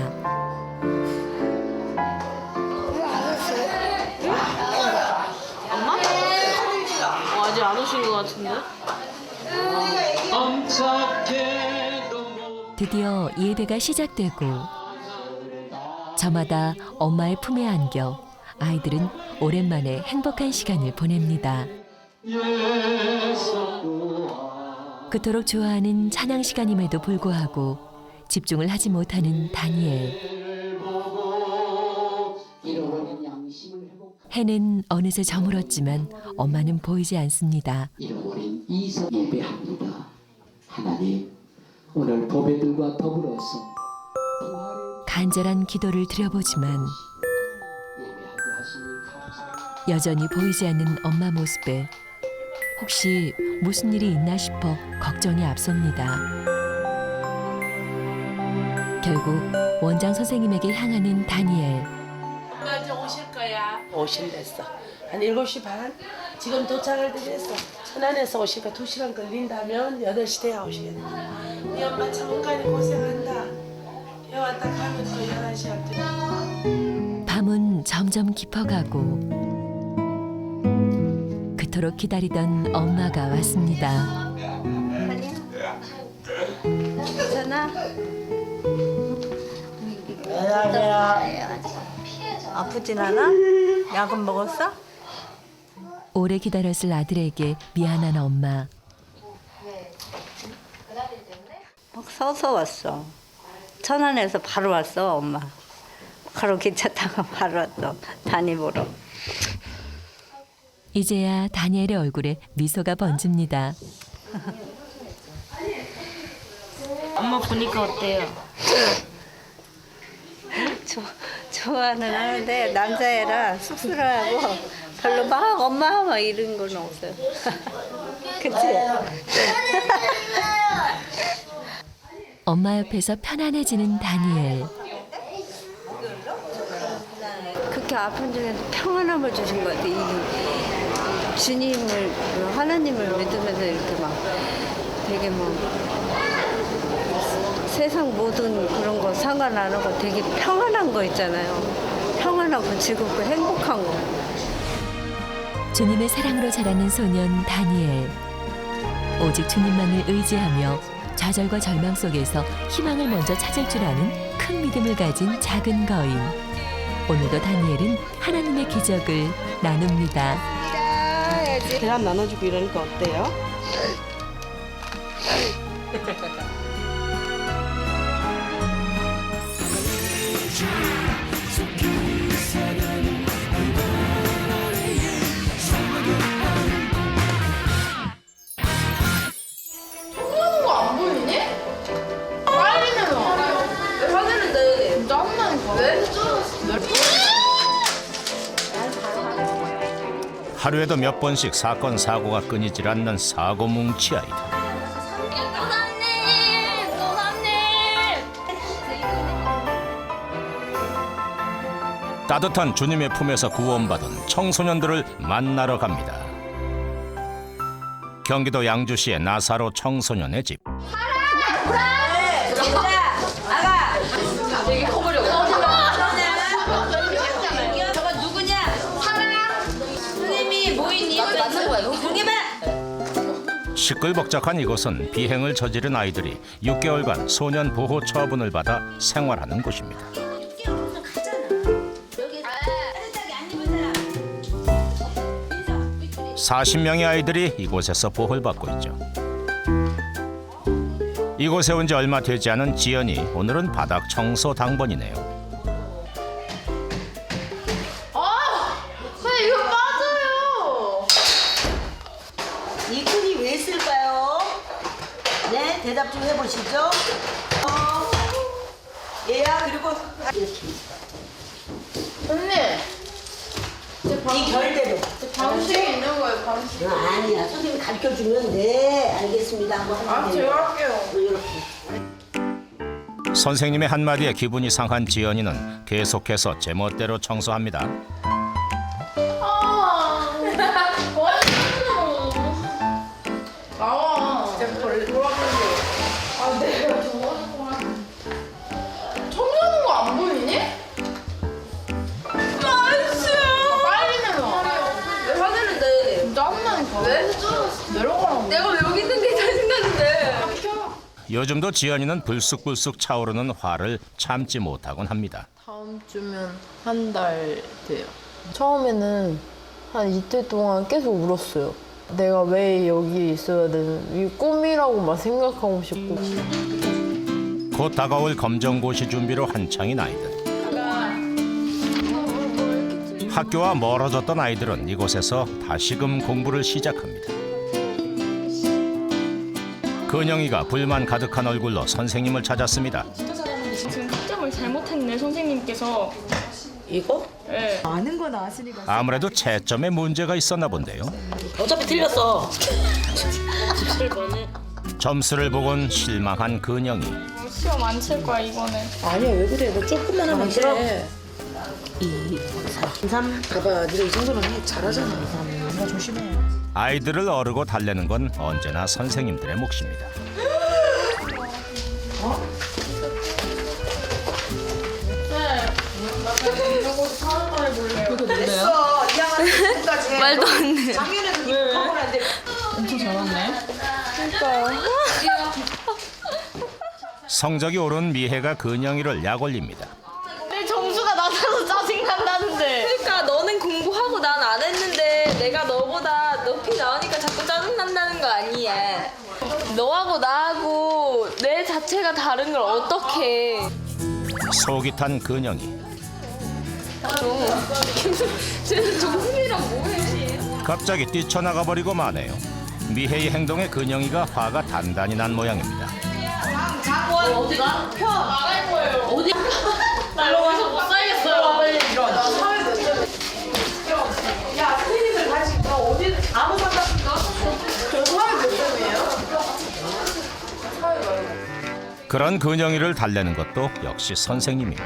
엄마? 아직 안 오신 것 같은데? 드디어 예배가 시작되고 저마다 엄마의 품에 안겨 아이들은 오랜만에 행복한 시간을 보냅니다. 그토록 좋아하는 찬양 시간임에도 불구하고 집중을 하지 못하는 다니엘. 해는 어느새 저물었지만 엄마는 보이지 않습니다. 잃어버린 이삭 예배합니다. 하나님, 오늘 보배들과 더불어서 간절한 기도를 드려보지만 여전히 보이지 않는 엄마 모습에 혹시 무슨 일이 있나 싶어 걱정이 앞섭니다. 결국 원장 선생님에게 향하는 다니엘. 이제 오실 거야. 오신댔어. 한 7시 반? 지금 도착할 때 됐어. 천안에서 오시니까 2시간 걸린다면 8시 돼야 오시겠네. 네 엄마 차문간에 고생한다. 배 왔다 가면 또 11시 앞에. 밤은 점점 깊어가고 그토록 기다리던 엄마가 왔습니다. 괜찮아? 아프진 않아? 약은 먹었어? 오래 기다렸을 아들에게 미안한 엄마. 막 서서 왔어. 천안에서 바로 왔어, 엄마. 바로 기차 타고 바로 왔어. 다니 보러. 이제야 다니엘의 얼굴에 미소가 번집니다. 엄마 보니까 어때요? 좋아는 하는데 남자애라 쑥스러워하고 별로 막 엄마 막 이런 건 없어요. 그치? 엄마 옆에서 편안해지는 다니엘. 그렇게 아픈 중에도 평안함을 주신 것 같아요. 이 주님을, 하나님을 믿으면서 이렇게 막 되게 뭐 세상 모든 그런 거 상관 안 하고 되게 평안한 거 있잖아요. 평안하고 즐겁고 행복한 거. 주님의 사랑으로 자라는 소년 다니엘. 오직 주님만을 의지하며 좌절과 절망 속에서 희망을 먼저 찾을 줄 아는 큰 믿음을 가진 작은 거인. 오늘도 다니엘은 하나님의 기적을 나눕니다. 계란 나눠주고 이러니까 어때요? 통과하는 거 안 보이니? 빨리 내놔. 왜 화내는데? 짜증나니까. 왜? 하루에도 몇 번씩 사건 사고가 끊이질 않는 사고 뭉치 아이들. 따뜻한 주님의 품에서 구원받은 청소년들을 만나러 갑니다. 경기도 양주시의 나사로 청소년의 집. 되게 커보려고. 저거 누구냐? 사랑. 선생님이 뭐 있니? 맞는 거야. 너 공개만. 시끌벅적한 이곳은 비행을 저지른 아이들이 6개월간 소년 보호 처분을 받아 생활하는 곳입니다. 40명의 아이들이 이곳에서 보호를 받고 있죠. 이곳에 온 지 얼마 되지 않은 지연이 오늘은 바닥 청소 당번이네요. 근데 이거 빠져요. 이 끈이 왜 쓸까요? 네, 대답 좀 해보시죠. 얘야, 그리고 이렇게. 언니. 이 결대로. 방식이 있는 거예요, 방식. 아니야, 선생님이 가르쳐주면 네, 알겠습니다. 한번 제가 할게요. 이렇게. 선생님의 한마디에 기분이 상한 지연이는 계속해서 제멋대로 청소합니다. 나와. 내가 벌레 돌아가는데. 내가 좋아하는 거 같아. 청소하는 거 안 보이니? 아이씨야. 빨리 내놔. 왜 화내는데? 짜증나니까. 왜? 내려가라고. 내가 왜 여기 있는 게 짜증나는데. 요즘도 지연이는 불쑥불쑥 차오르는 화를 참지 못하곤 합니다. 다음 주면 한 달 돼요. 처음에는 한 이틀 동안 계속 울었어요. 내가 왜 여기 있어야 되는, 이 꿈이라고 막 생각하고 싶고. 곧 다가올 검정고시 준비로 한창인 아이들. 학교와 멀어졌던 아이들은 이곳에서 다시금 공부를 시작합니다. 근영이가 불만 가득한 얼굴로 선생님을 찾았습니다. 지금 학점을 잘못했네, 선생님께서. 이거? 아는 거 나왔으니까. 아무래도 채점에 문제가 있었나 본데요. 어차피 틀렸어. 점수를 보곤 실망한 근영이. 시험 안 칠 거야 이번에. 아니야 왜 그래? 너 조금만 하면 돼. 2, 3. 봐봐, 네가 이 정도는 해. 잘하잖아. 2, 3. 조심해. 아이들을 어르고 달래는 건 언제나 선생님들의 몫입니다. 이러고 사는 거 해볼래요. 그거 뭔데요? 말도 안 돼. 작년에도 이거 안 돼. 엄청 잘하네. 그러니까요. 성적이 오른 미혜가 근영이를 약 올립니다. 내 점수가 낮아서 짜증난다는데. 그러니까 너는 공부하고 난 안 했는데 내가 너보다 높이 나오니까 자꾸 짜증난다는 거 아니야. 너하고 나하고 내 자체가 다른 걸 어떻게? 속이 탄 근영이. 쟤는 정승이랑 뭐해? 갑자기 뛰쳐나가 버리고 마네요. 미혜의 행동에 근영이가 화가 단단히 난 모양입니다. 어디가? 펴 나갈 거예요. 어디? 나 여기서 못 살겠어요. 빨리 일어나. 나 사회 몇 점? 야 선생님들 다시 어디 아무 상관없어? 저 사회 몇 점이에요? 사회 말고. 그런 근영이를 달래는 것도 역시 선생님입니다.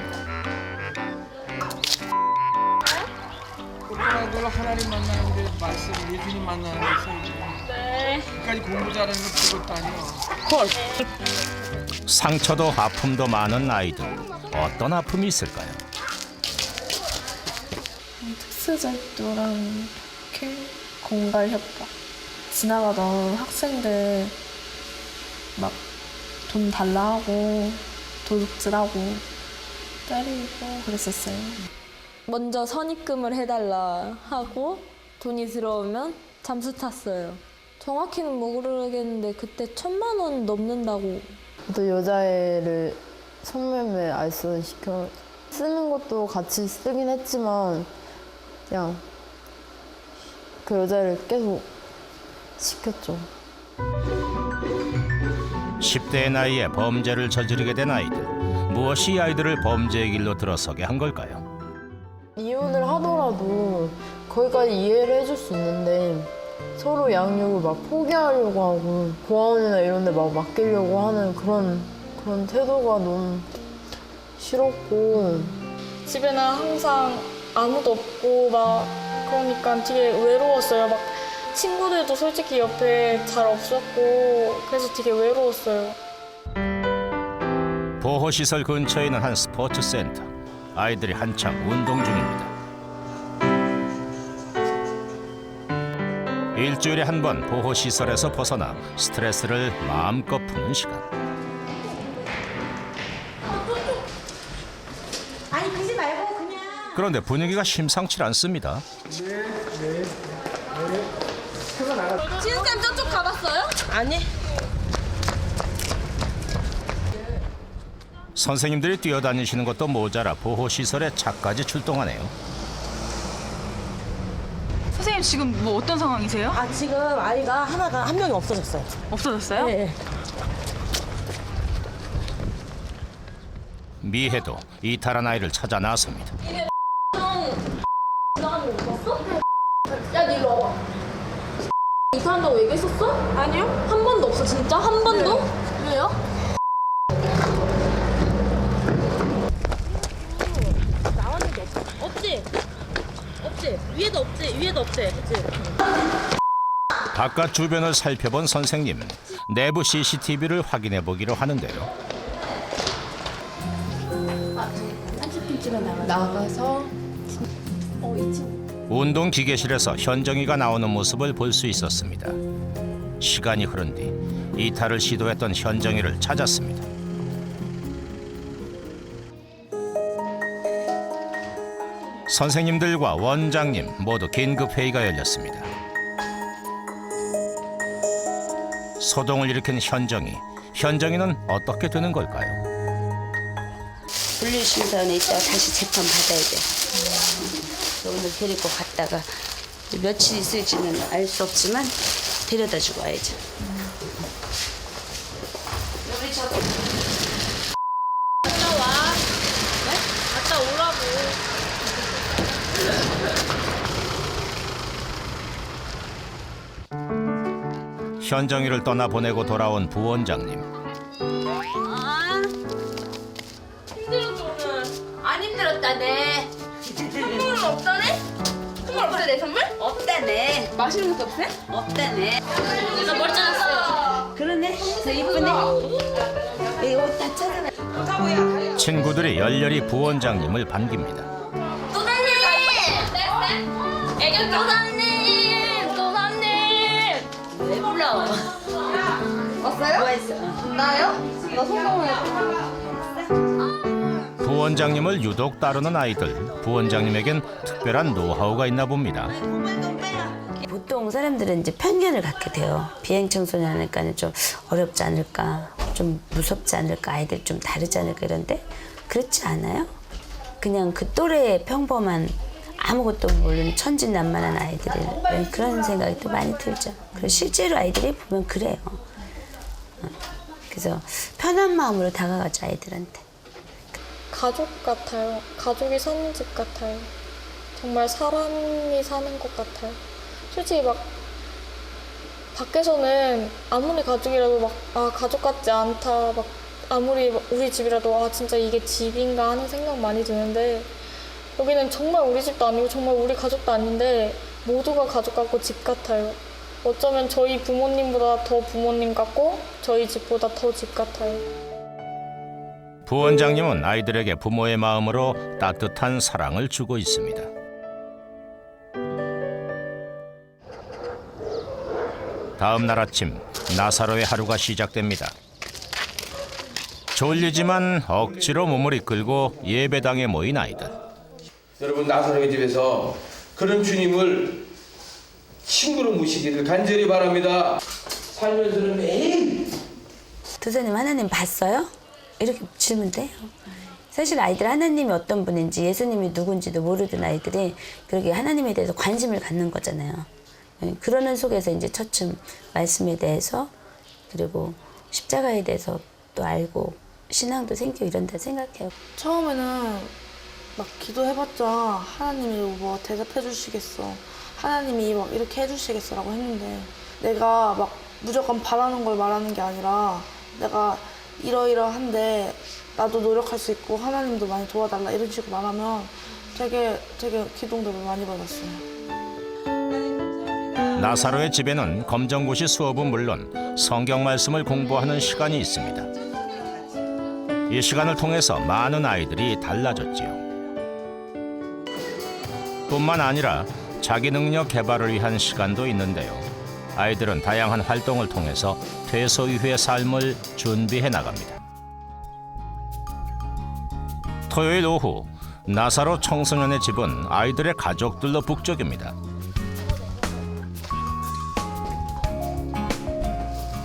오빠들 하나님 만나는데 말씀 예수님 만나는 데 있어야지. 네. 끝까지 공부 잘하는 거 그것도 아니야. 헐. 상처도 아픔도 많은 아이들. 어떤 아픔이 있을까요? 특수절도랑 폭행, 공갈 협박. 지나가던 학생들 막 돈 달라 하고 도둑질하고 때리고 그랬었어요. 먼저 선입금을 해달라 하고 돈이 들어오면 잠수 탔어요. 정확히는 모르겠는데 그때 1,000만 원 넘는다고. 또 여자애를 성매매 알선시켜 쓰는 것도 같이 쓰긴 했지만 그냥 그 여자를 계속 시켰죠. 10대의 나이에 범죄를 저지르게 된 아이들. 무엇이 아이들을 범죄의 길로 들어서게 한 걸까요? 이혼을 하더라도 거기까지 이해를 해줄 수 있는데 서로 양육을 막 포기하려고 하고 고아원이나 이런 데 막 맡기려고 하는 그런 태도가 너무 싫었고. 집에는 항상 아무도 없고 막 그러니까 되게 외로웠어요. 막 친구들도 솔직히 옆에 잘 없었고 그래서 되게 외로웠어요. 보호시설 근처에 있는 한 스포츠 센터. 아이들이 한창 운동 중입니다. 일주일에 한 번 보호시설에서 벗어나 스트레스를 마음껏 푸는 시간. 아니 그러지 말고 그냥. 그런데 분위기가 심상치 않습니다. 지은쌤 저쪽 가봤어요? 아니. 선생님들이 뛰어다니시는 것도 모자라 보호시설에 차까지 출동하네요. 선생님 지금 뭐 어떤 상황이세요? 아 지금 아이가 한 명이 없어졌어요. 없어졌어요? 네. 미혜도 이탈한 아이를 찾아 나섭니다. 나가는 거 봤어? 야, 너 일로 와봐. 이사한다고 얘기했었어? 아니요. 한 번도 없어, 진짜? 한 번도? 왜요? 나왔는데 없지? 없지? 위에도 없지? 위에도 없지? 그치? 바깥 주변을 살펴본 선생님. 내부 CCTV를 확인해 보기로 하는데요. 나가서 운동 기계실에서 현정이가 나오는 모습을 볼 수 있었습니다. 시간이 흐른 뒤 이탈을 시도했던 현정이를 찾았습니다. 선생님들과 원장님 모두 긴급 회의가 열렸습니다. 소동을 일으킨 현정이는 어떻게 되는 걸까요? 분리심사원에 있다가 다시 재판 받아야 돼. 오늘 데리고 갔다가 며칠 있을지는 알 수 없지만 데려다 주고 와야죠. 갔다 와. 네? 갔다 오라고. 현정이를 떠나보내고 돌아온 부원장님. 힘들었어 오늘. 안 힘들었다네. 선물은 없다네? 선물 없다네 선물? 없다네. 맛있는 것도 없대? 없다네. 내가 뭘 짜놨어요? 그러네. 저 이쁘네. 이거 다 찾아봐. 친구들이 열렬히 부원장님을 반깁니다. 도사님! 애교 도사님! 도사님! 왜 불러? 왔어요? 뭐 했어? 나요? 나 성공했어. 부원장님을 유독 따르는 아이들. 부원장님에겐 특별한 노하우가 있나 봅니다. 보통 사람들은 이제 편견을 갖게 돼요. 비행 청소년 하니까는 좀 어렵지 않을까, 좀 무섭지 않을까, 아이들 좀 다르지 않을까 이런데 그렇지 않아요. 그냥 그 또래의 평범한 아무것도 모르는 천진난만한 아이들이 그런 생각이 또 많이 들죠. 그리고 실제로 아이들이 보면 그래요. 그래서 편한 마음으로 다가가죠, 아이들한테. 가족 같아요. 가족이 사는 집 같아요. 정말 사람이 사는 것 같아요. 솔직히 막 밖에서는 아무리 가족이라도 막 가족 같지 않다, 막 아무리 우리 집이라도 진짜 이게 집인가 하는 생각 많이 드는데 여기는 정말 우리 집도 아니고 정말 우리 가족도 아닌데 모두가 가족 같고 집 같아요. 어쩌면 저희 부모님보다 더 부모님 같고 저희 집보다 더 집 같아요. 부원장님은 아이들에게 부모의 마음으로 따뜻한 사랑을 주고 있습니다. 다음 날 아침 나사로의 하루가 시작됩니다. 졸리지만 억지로 몸을 이끌고 예배당에 모인 아이들. 여러분, 나사로의 집에서 그런 주님을 친구로 모시기를 간절히 바랍니다. 살면서는 매일. 도사님 하나님 봤어요? 이렇게 질문 돼요. 사실 아이들 하나님이 어떤 분인지 예수님이 누군지도 모르던 아이들이 그렇게 하나님에 대해서 관심을 갖는 거잖아요. 그러는 속에서 이제 차츰 말씀에 대해서 그리고 십자가에 대해서 또 알고 신앙도 생기고 이런다 생각해요. 처음에는 막 기도해봤자 하나님이 뭐 대답해 주시겠어, 하나님이 막 이렇게 해주시겠어라고 했는데 내가 막 무조건 바라는 걸 말하는 게 아니라 내가 이러이러한데 나도 노력할 수 있고 하나님도 많이 도와달라 이런 식으로 말하면 되게 기동력을 많이 받았어요. 나사로의 집에는 검정고시 수업은 물론 성경 말씀을 공부하는 시간이 있습니다. 이 시간을 통해서 많은 아이들이 달라졌지요. 뿐만 아니라 자기 능력 개발을 위한 시간도 있는데요. 아이들은 다양한 활동을 통해서 퇴소 이후의 삶을 준비해 나갑니다. 토요일 오후 나사로 청소년의 집은 아이들의 가족들로 북적입니다.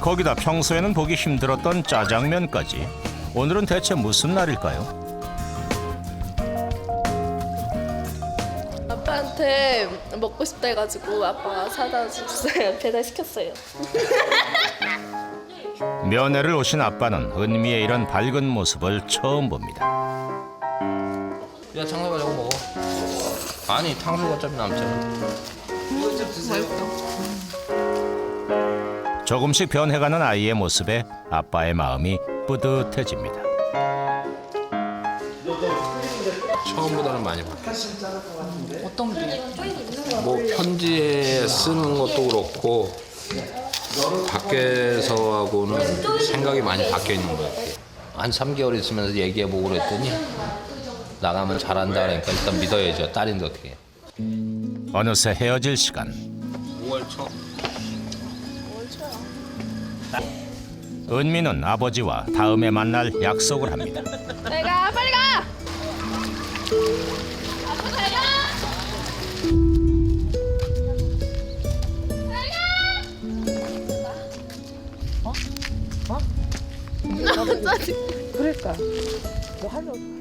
거기다 평소에는 보기 힘들었던 짜장면까지. 오늘은 대체 무슨 날일까요? 아빠한테 먹고 싶다 해가지고 아빠가 사다 줬어요. 배달시켰어요. 면회를 오신 아빠는 은미의 이런 밝은 모습을 처음 봅니다. 야, 장사가 저거 먹어. 아니, 탕수육 어차피 남잖아. 이거 좀 드세요. 조금씩 변해가는 아이의 모습에 아빠의 마음이 뿌듯해집니다. 처음보다는 많이 바뀌었어. 어떤 게? 뭐 편지에 쓰는 것도 그렇고 밖에서하고는 생각이 많이 바뀌어 있는 것 같아요. 한 3개월 있으면서 얘기해보고 그랬더니 나가면 잘한다 그러니까 일단 믿어야죠. 딸인데 어떻게. 어느새 헤어질 시간. 5월 초. 은미는 아버지와 다음에 만날 약속을 합니다. 내가 빨리 가! 아빠 잘 가! 그러니까.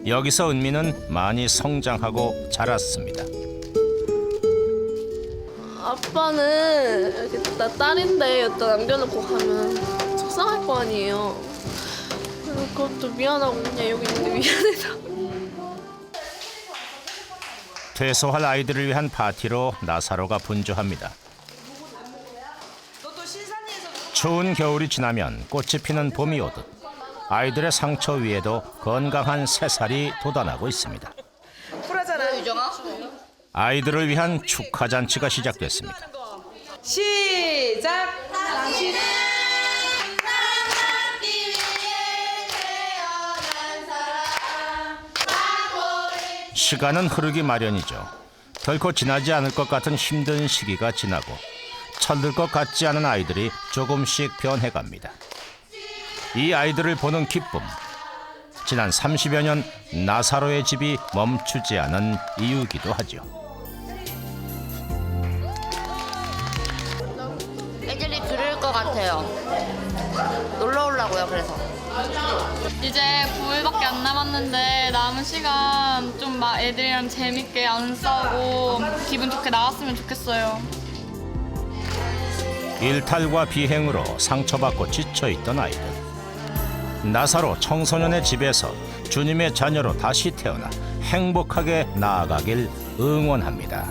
여기서 은미는 많이 성장하고 자랐습니다. 아빠는 이렇게 나 딸인데 여기다 남겨놓고 가면 속상할 거 아니에요. 그래서 그것도 미안하고 그냥 여기 있는데 미안해서. 퇴소할 아이들을 위한 파티로 나사로가 분주합니다. 추운 겨울이 지나면 꽃이 피는 봄이 오듯 아이들의 상처 위에도 건강한 새살이 돋아나고 있습니다. 쿨하잖아, 유정아. 아이들을 위한 축하 잔치가 시작됐습니다. 시작. 시간은 흐르기 마련이죠. 결코 지나지 않을 것 같은 힘든 시기가 지나고 철들 것 같지 않은 아이들이 조금씩 변해갑니다. 이 아이들을 보는 기쁨, 지난 30여 년 나사로의 집이 멈추지 않은 이유기도 하죠. 애들이 그럴 것 같아요. 놀러 오려고요, 그래서. 이제 9일밖에 안 남았는데 남은 시간 좀 막 애들이랑 재밌게 안 싸우고 기분 좋게 나갔으면 좋겠어요. 일탈과 비행으로 상처받고 지쳐있던 아이들. 나사로 청소년의 집에서 주님의 자녀로 다시 태어나 행복하게 나아가길 응원합니다.